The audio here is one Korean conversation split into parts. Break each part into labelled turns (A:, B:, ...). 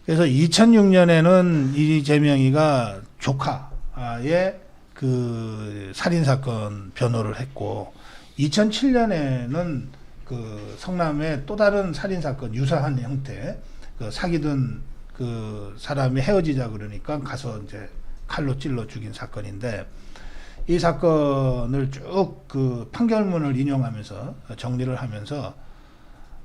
A: 그래서 2006년에는 이재명이가 조카의 그 살인 사건 변호를 했고 2007년에는 그 성남의 또 다른 살인 사건 유사한 형태 그 사귀던 그 사람이 헤어지자 그러니까 가서 이제 칼로 찔러 죽인 사건인데 이 사건을 쭉 그 판결문을 인용하면서 정리를 하면서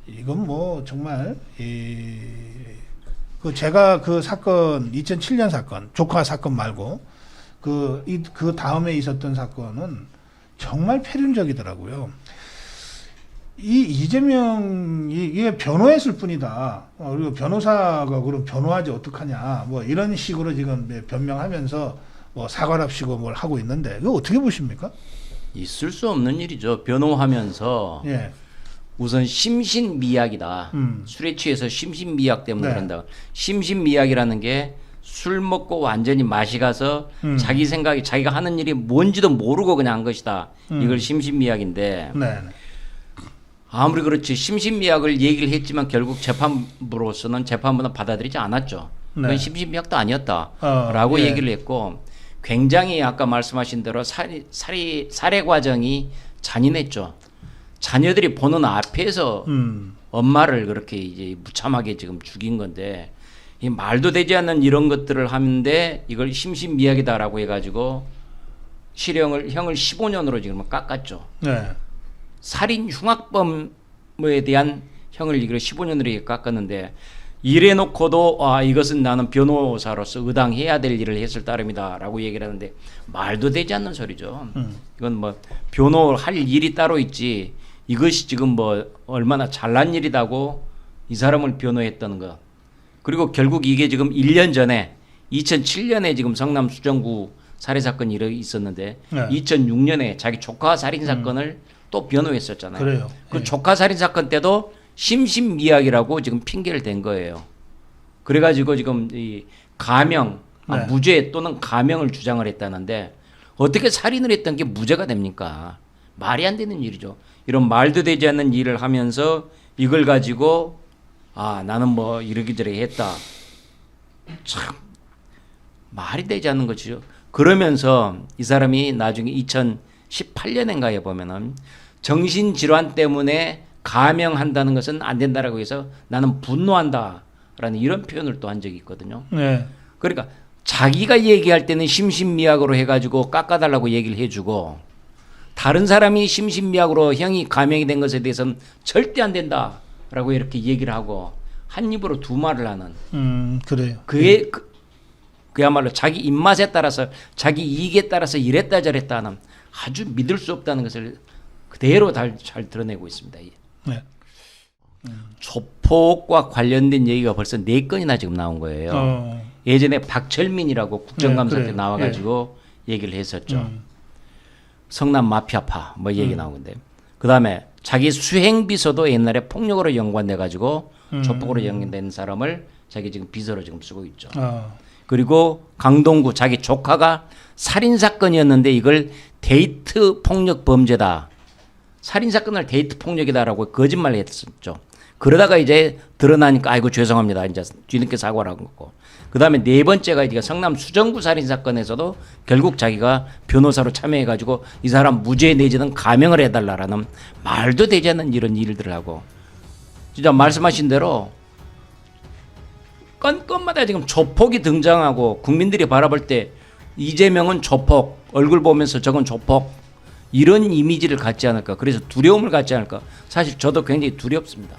A: 이건 뭐 정말 그 제가 그 사건 2007년 사건 조카 사건 말고 그 다음에 있었던 사건은 정말 패륜적이더라고요. 이 이재명이 이게 변호했을 뿐이다. 그리고 변호사가 그럼 변호하지 어떡하냐. 뭐 이런 식으로 지금 변명하면서 뭐 사과랍시고 뭘 하고 있는데 이거 어떻게 보십니까?
B: 있을 수 없는 일이죠. 변호하면서
A: 예.
B: 우선 심신미약이다. 술에 취해서 심신미약 때문에
A: 네.
B: 그런다. 심신미약이라는 게 술 먹고 완전히 맛이 가서 자기 생각이 자기가 하는 일이 뭔지도 모르고 그냥 한 것이다. 이걸 심신미약인데
A: 네.
B: 아무리 그렇지 심신미약을 얘기를 했지만 결국 재판부로서는 재판부는 받아들이지 않았죠. 그건
A: 네.
B: 심신미약도 아니었다라고
A: 예.
B: 얘기를 했고 굉장히 아까 말씀하신 대로 살해 과정이 잔인했죠. 자녀들이 보는 앞에서 엄마를 그렇게 이제 무참하게 지금 죽인 건데 이 말도 되지 않는 이런 것들을 하는데 이걸 심신미약이다라고 해가지고 형을 15년으로 지금 깎았죠.
A: 네.
B: 살인 흉악범에 대한 형을 이걸 15년으로 깎았는데 이래놓고도 이것은 나는 변호사로서 의당해야 될 일을 했을 따름이다라고 얘기를 하는데 말도 되지 않는 소리죠. 이건 뭐 변호할 일이 따로 있지 이것이 지금 뭐 얼마나 잘난 일이다고 이 사람을 변호했다는 거. 그리고 결국 이게 지금 1년 전에 2007년에 지금 성남 수정구 살해 사건이 있었는데
A: 네.
B: 2006년에 자기 조카 살인 사건을 또 변호했었잖아요.
A: 그래요.
B: 그
A: 예.
B: 조카 살인 사건 때도 심신미약이라고 지금 핑계를 댄 거예요. 그래가지고 지금 이 가명,
A: 네.
B: 무죄 또는 가명을 주장을 했다는데 어떻게 살인을 했던 게 무죄가 됩니까? 말이 안 되는 일이죠. 이런 말도 되지 않는 일을 하면서 이걸 가지고 나는 뭐 이러기저러기 했다. 참 말이 되지 않는 거죠. 그러면서 이 사람이 나중에 2018년인가에 보면은 정신질환 때문에 가명한다는 것은 안 된다라고 해서 나는 분노한다라는 이런 표현을 또 한 적이 있거든요.
A: 네.
B: 그러니까 자기가 얘기할 때는 심신미약으로 해가지고 깎아달라고 얘기를 해주고 다른 사람이 심신미약으로 형이 가명이 된 것에 대해서는 절대 안 된다라고 이렇게 얘기를 하고 한 입으로 두 말을 하는
A: 그래요.
B: 그의 그야말로 자기 입맛에 따라서 자기 이익에 따라서 이랬다 저랬다 하는 아주 믿을 수 없다는 것을 그대로 잘 드러내고 있습니다.
A: 네.
B: 조폭과 관련된 얘기가 벌써 4건이나 지금 나온 거예요. 예전에 박철민이라고 국정감사
A: 네,
B: 때
A: 그래요.
B: 나와가지고 얘기를 했었죠. 성남 마피아파 뭐 얘기 나온 건데 그 다음에 자기 수행비서도 옛날에 폭력으로 연관돼가지고 조폭으로 연관된 사람을 자기 지금 비서로 지금 쓰고 있죠. 그리고 강동구 자기 조카가 살인 사건이었는데 이걸 데이트 폭력 범죄다. 살인 사건을 데이트 폭력이다라고 거짓말을 했었죠. 그러다가 이제 드러나니까 아이고 죄송합니다. 이제 뒤늦게 사과를 한 거고. 그다음에 네 번째가 이제 성남 수정구 살인 사건에서도 결국 자기가 변호사로 참여해가지고 이 사람 무죄 내지는 가명을 해달라라는 말도 되지 않는 이런 일들을 하고 진짜 말씀하신 대로 건건마다 지금 조폭이 등장하고 국민들이 바라볼 때 이재명은 조폭 얼굴 보면서 저건 조폭 이런 이미지를 갖지 않을까 그래서 두려움을 갖지 않을까 사실 저도 굉장히 두렵습니다.